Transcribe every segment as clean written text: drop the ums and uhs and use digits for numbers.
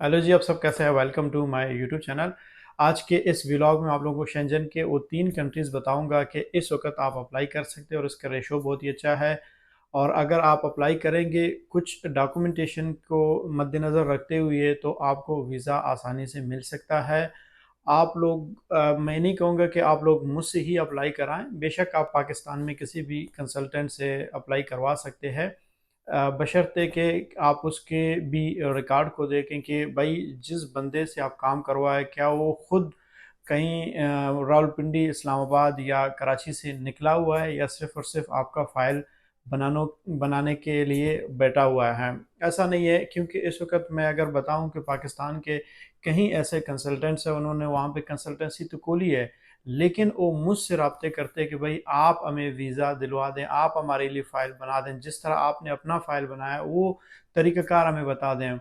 Hello जी, आप सब कैसे हैं? Welcome to my YouTube channel. आज के इस व्लॉग में आप लोगों को शेंजन के वो 3 कंट्रीज़ बताऊंगा कि इस वक्त आप अप्लाई कर सकते हैं और इसका रेशो बहुत ही अच्छा है। और अगर आप अप्लाई करेंगे कुछ डॉक्यूमेंटेशन को मद्देनज़र रखते हुए तो आपको वीज़ा आसानी से मिल सकता है। आप लोग मैं नहीं कहूँगा कि आप लोग मुझसे ही अप्लाई कराएं, बेशक आप पाकिस्तान में किसी भी कंसल्टेंट से अप्लाई करवा सकते हैं, बशर्ते कि आप उसके भी रिकॉर्ड को देखें कि भाई जिस बंदे से आप काम करवाए क्या वो खुद कहीं रावलपिंडी, इस्लामाबाद या कराची से निकला हुआ है या सिर्फ़ और सिर्फ़ आपका फ़ाइल बनानो बनाने के लिए बैठा हुआ है। ऐसा नहीं है, क्योंकि इस वक़्त मैं अगर बताऊँ कि पाकिस्तान के कहीं ऐसे कंसल्टेंट्स हैं, उन्होंने वहाँ पे कंसल्टेंसी तो खोली है, लेकिन वो मुझसे राब्ते करते हैं कि भाई आप हमें वीज़ा दिलवा दें, आप हमारे लिए फ़ाइल बना दें, जिस तरह आपने अपना फ़ाइल बनाया वो तरीक़ाकार हमें बता दें।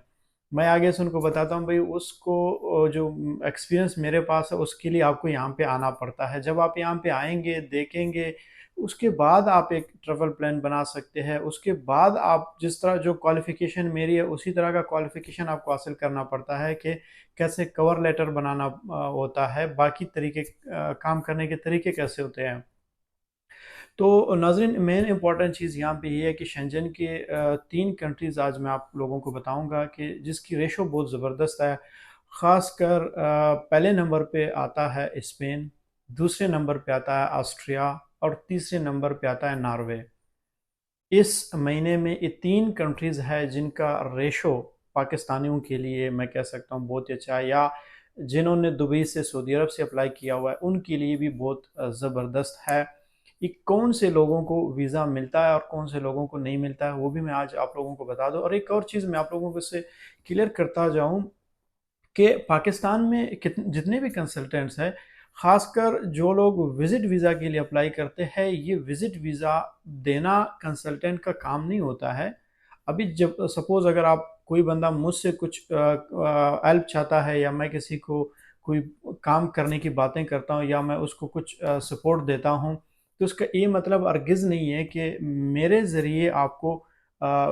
मैं आगे से उनको बताता हूँ भाई उसको जो एक्सपीरियंस मेरे पास है उसके लिए आपको यहाँ पे आना पड़ता है। जब आप यहाँ पे आएँगे, देखेंगे, उसके बाद आप एक ट्रैवल प्लान बना सकते हैं। उसके बाद आप जिस तरह जो क्वालिफ़िकेशन मेरी है उसी तरह का क्वालिफ़िकेशन आपको हासिल करना पड़ता है कि कैसे कवर लेटर बनाना होता है, बाकी तरीके काम करने के तरीके कैसे होते हैं। तो नाज़रीन, मेन इम्पॉर्टेंट चीज़ यहाँ पे ये है कि शेंजन के 3 कंट्रीज़ आज मैं आप लोगों को बताऊँगा कि जिसकी रेशो बहुत ज़बरदस्त है। ख़ासकर पहले नंबर पे आता है स्पेन, दूसरे नंबर पे आता है ऑस्ट्रिया और तीसरे नंबर पे आता है नॉर्वे। इस महीने में ये 3 कंट्रीज़ है जिनका रेशो पाकिस्तानियों के लिए मैं कह सकता हूँ बहुत ही अच्छा है, या जिन्होंने दुबई से, सऊदी अरब से अप्लाई किया हुआ है उनके लिए भी बहुत ज़बरदस्त है। ये कौन से लोगों को वीज़ा मिलता है और कौन से लोगों को नहीं मिलता है वो भी मैं आज आप लोगों को बता दूँ। और एक और चीज़ मैं आप लोगों को इससे क्लियर करता जाऊँ कि पाकिस्तान में जितने भी कंसल्टेंट्स हैं, ख़ासकर जो लोग विज़िट वीज़ा के लिए अप्लाई करते हैं, ये विज़िट वीज़ा देना कंसल्टेंट का काम नहीं होता है। अभी जब सपोज़ अगर आप कोई बंदा मुझसे कुछ हेल्प चाहता है या मैं किसी को कोई काम करने की बातें करता हूँ या मैं उसको कुछ सपोर्ट देता हूँ, तो उसका ये मतलब हरगिज़ नहीं है कि मेरे ज़रिए आपको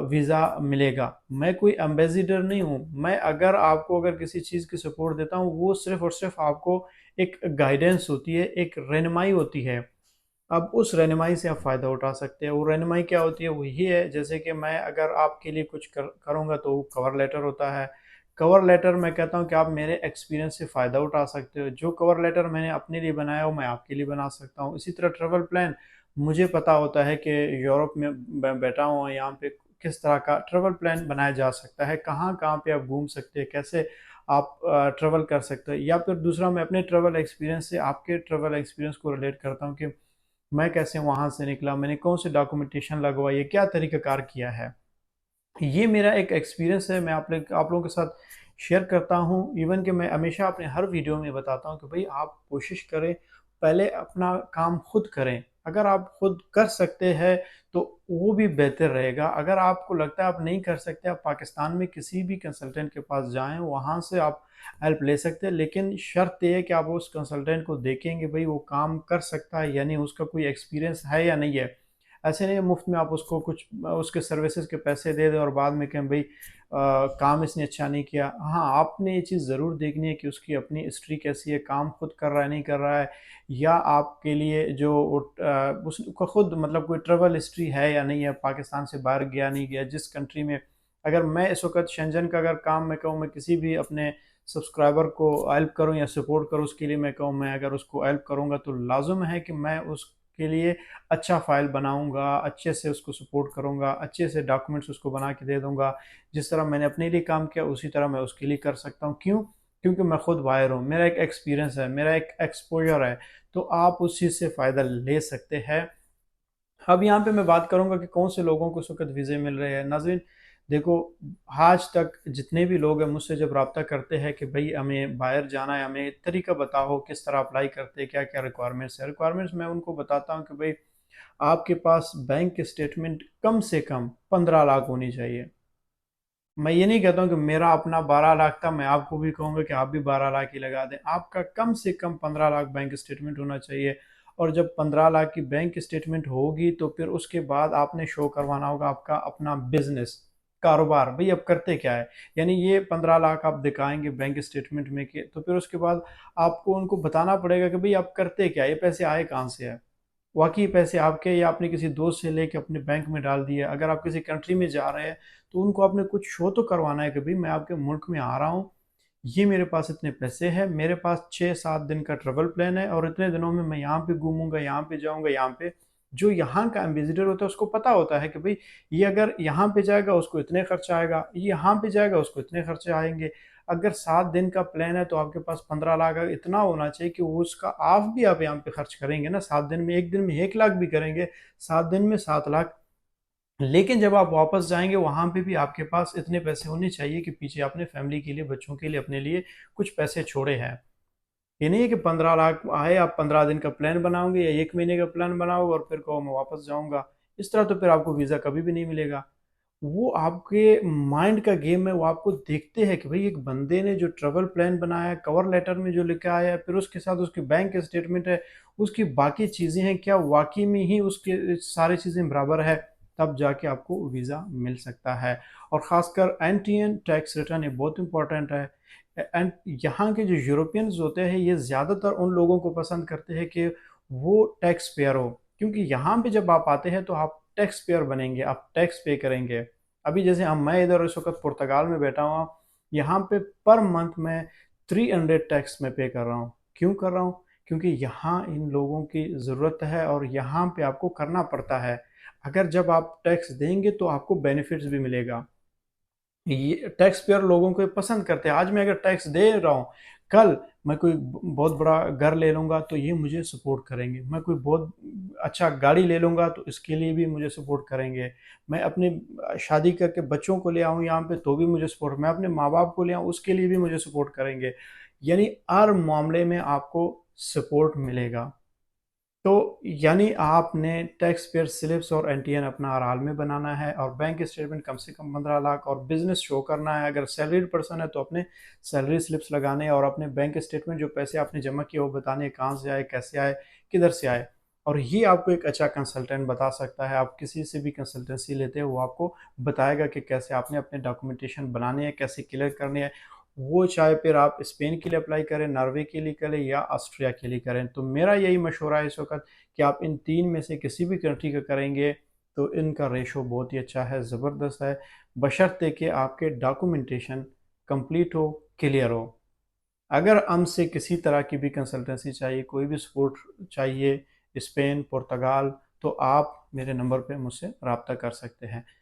वीज़ा मिलेगा। मैं कोई एम्बेसडर नहीं हूँ। मैं अगर किसी चीज़ की सपोर्ट देता हूँ, वो सिर्फ़ और सिर्फ़ आपको एक गाइडेंस होती है, एक रहनुमाई होती है। अब उस रहनुमाई से आप फ़ायदा उठा सकते हैं। वो रहनुमाई क्या होती है? वो ये है, जैसे कि मैं अगर आपके लिए कुछ करूँगा तो वो कवर लेटर होता है। कवर लेटर मैं कहता हूँ कि आप मेरे एक्सपीरियंस से फ़ायदा उठा सकते हो। जो कवर लेटर मैंने अपने लिए बनाया हो, मैं आपके लिए बना सकता हूँ। इसी तरह ट्रैवल प्लान, मुझे पता होता है कि यूरोप में बैठा हूँ, यहाँ पे किस तरह का ट्रैवल प्लान बनाया जा सकता है, कहाँ-कहाँ पे आप घूम सकते हैं, कैसे आप ट्रैवल कर सकते हैं। या फिर दूसरा, मैं अपने ट्रैवल एक्सपीरियंस से आपके ट्रैवल एक्सपीरियंस को रिलेट करता हूँ कि मैं कैसे वहाँ से निकला, मैंने कौन से डॉक्यूमेंटेशन लगवाई है, क्या तरीक़ाकार किया है। ये मेरा एक एक्सपीरियंस है, मैं आप लोगों के साथ शेयर करता हूँ। इवन कि मैं हमेशा अपने हर वीडियो में बताता हूँ कि भाई आप कोशिश करें, पहले अपना काम खुद करें। अगर आप खुद कर सकते हैं तो वो भी बेहतर रहेगा। अगर आपको लगता है आप नहीं कर सकते, आप पाकिस्तान में किसी भी कंसल्टेंट के पास जाएँ, वहाँ से आप हेल्प ले सकते हैं। लेकिन शर्त ये है कि आप उस कंसल्टेंट को देखेंगे भाई वो काम कर सकता है या नहीं, उसका कोई एक्सपीरियंस है या नहीं है। ऐसे नहीं है मुफ्त में आप उसको कुछ उसके सर्विसेज के पैसे दे दें और बाद में कहें भाई काम इसने अच्छा नहीं किया। हाँ, आपने ये चीज़ ज़रूर देखनी है कि उसकी अपनी हिस्ट्री कैसी है, काम खुद कर रहा है, नहीं कर रहा है, या आपके लिए जो उसका खुद मतलब कोई ट्रैवल हिस्ट्री है या नहीं है, पाकिस्तान से बाहर गया नहीं गया। जिस कंट्री में अगर मैं इस वक़्त शेंजन का अगर काम मैं कहूँ, मैं किसी भी अपने सब्सक्राइबर को हेल्प करूँ या सपोर्ट करूँ, उसके लिए मैं कहूँ, मैं अगर उसको हेल्प करूँगा तो लाज़िम है कि मैं उसके लिए अच्छा फ़ाइल बनाऊँगा, अच्छे से उसको सपोर्ट करूँगा, अच्छे से डॉक्यूमेंट्स उसको बना के दे दूँगा। जिस तरह मैंने अपने लिए काम किया उसी तरह मैं उसके लिए कर सकता हूँ। क्यों? क्योंकि मैं खुद बाहर हूँ, मेरा एक एक्सपीरियंस है, मेरा एक एक्सपोज़र है, तो आप उस चीज़ से फ़ायदा ले सकते हैं। अब यहाँ पे मैं बात करूँगा कि कौन से लोगों को इस वक़्त वीज़े मिल रहे हैं। नाज़रीन, देखो, आज तक जितने भी लोग हैं मुझसे जब राब्ता करते हैं कि भई हमें बाहर जाना है, हमें तरीका बताओ किस तरह अप्लाई करते हैं, क्या-क्या रिक्वायरमेंट्स है। रिक्वायरमेंट्स मैं उनको बताता हूँ कि भई आपके पास बैंक स्टेटमेंट कम से कम 15 लाख होनी चाहिए। मैं ये नहीं कहता हूँ कि मेरा अपना 12 लाख था, मैं आपको भी कहूँगा कि आप भी 12 लाख ही लगा दें। आपका कम से कम 15 लाख बैंक स्टेटमेंट होना चाहिए। और जब 15 लाख की बैंक स्टेटमेंट होगी तो फिर उसके बाद आपने शो करवाना होगा आपका अपना बिज़नेस। कारोबार भाई अब करते क्या है, यानी ये 15 लाख आप दिखाएंगे बैंक स्टेटमेंट में कि, तो फिर उसके बाद आपको उनको बताना पड़ेगा कि भाई आप करते क्या, ये पैसे आए कहाँ से है। वाकई पैसे आपके या आपने किसी दोस्त से लेके अपने बैंक में डाल दिया। अगर आप किसी कंट्री में जा रहे हैं तो उनको आपने कुछ शो तो करवाना है कि भाई मैं आपके मुल्क में आ रहा हूँ, ये मेरे पास इतने पैसे हैं, मेरे पास 6-7 दिन का ट्रेवल प्लान है और इतने दिनों में मैं यहाँ पे घूमूंगा, यहाँ पे जाऊंगा, यहाँ पे। जो यहाँ का एम्बेसडर होता है उसको पता होता है कि भाई ये अगर यहाँ पे जाएगा उसको इतने खर्चा आएगा, ये यहाँ पे जाएगा उसको इतने खर्चे आएंगे। अगर 7 दिन का प्लान है तो आपके पास 15 लाख इतना होना चाहिए कि वो उसका आप भी आप यहाँ पे खर्च करेंगे ना, 7 दिन में, एक दिन में 1 लाख भी करेंगे, 7 दिन में 7 लाख। लेकिन जब आप वापस जाएंगे वहां पे भी आपके पास इतने पैसे होने चाहिए कि पीछे आपने फैमिली के लिए, बच्चों के लिए, अपने लिए कुछ पैसे छोड़े हैं। ये नहीं है कि 15 लाख आए, आप 15 दिन का प्लान बनाओगे या 1 महीने का प्लान बनाओगे और फिर कहो मैं वापस जाऊंगा। इस तरह तो फिर आपको वीज़ा कभी भी नहीं मिलेगा। वो आपके माइंड का गेम है, वो आपको देखते हैं कि भाई एक बंदे ने जो ट्रैवल प्लान बनाया है, कवर लेटर में जो लिखा आया है, फिर उसके साथ उसकी बैंक स्टेटमेंट है, उसकी बाकी चीज़ें हैं, क्या वाकई में ही उसके सारी चीज़ें बराबर है, तब जाके आपको वीज़ा मिल सकता है। और ख़ासकर एंटीएन टैक्स रिटर्न ये बहुत इंपॉर्टेंट है। एंड यहाँ के जो यूरोपियंस होते हैं ये ज़्यादातर उन लोगों को पसंद करते हैं कि वो टैक्स पेयर हो, क्योंकि यहाँ पे जब आप आते हैं तो आप टैक्स पेयर बनेंगे, आप टैक्स पे करेंगे। अभी जैसे हम, मैं इधर इस वक्त पुर्तगाल में बैठा हुआ, यहाँ पे पर मंथ मैं 300 टैक्स में पे कर रहा हूँ। क्यों कर रहा हूँ? क्योंकि यहाँ इन लोगों की ज़रूरत है और यहाँ पे आपको करना पड़ता है। अगर जब आप टैक्स देंगे तो आपको बेनिफिट्स भी मिलेगा। ये टैक्स पेयर लोगों को पसंद करते हैं। आज मैं अगर टैक्स दे रहा हूँ, कल मैं कोई बहुत बड़ा घर ले लूँगा तो ये मुझे सपोर्ट करेंगे, मैं कोई बहुत अच्छा गाड़ी ले लूँगा तो इसके लिए भी मुझे सपोर्ट करेंगे, मैं अपने शादी करके बच्चों को ले आऊँ यहाँ पे तो भी मुझे सपोर्ट, मैं अपने माँ बाप को ले आऊँ उसके लिए भी मुझे सपोर्ट करेंगे। यानी हर मामले में आपको सपोर्ट मिलेगा। तो यानी आपने टैक्स पेयर स्लिप्स और एनटीएन अपना हर हाल में बनाना है और बैंक स्टेटमेंट कम से कम 15 लाख और बिजनेस शो करना है। अगर सैलरीड पर्सन है तो अपने सैलरी स्लिप्स लगाने और अपने बैंक स्टेटमेंट जो पैसे आपने जमा किए वो बताने, कहाँ से आए, कैसे आए, किधर से आए। और ये आपको एक अच्छा कंसल्टेंट बता सकता है। आप किसी से भी कंसल्टेंसी लेते हो वो आपको बताएगा कि कैसे आपने अपने डॉक्यूमेंटेशन बनाने हैं, कैसे क्लियर करने हैं। वो चाहे फिर आप स्पेन के लिए अप्लाई करें, नॉर्वे के लिए करें या ऑस्ट्रिया के लिए करें। तो मेरा यही मशवरा है इस वक्त कि आप इन तीन में से किसी भी कंट्री का करेंगे तो इनका रेशो बहुत ही अच्छा है, ज़बरदस्त है, बशर्ते कि आपके डॉक्यूमेंटेशन कंप्लीट हो, क्लियर हो। अगर हमसे किसी तरह की भी कंसल्टेंसी चाहिए, कोई भी सपोर्ट चाहिए, स्पेन, पुर्तगाल, तो आप मेरे नंबर पे मुझसे रब्ता कर सकते हैं।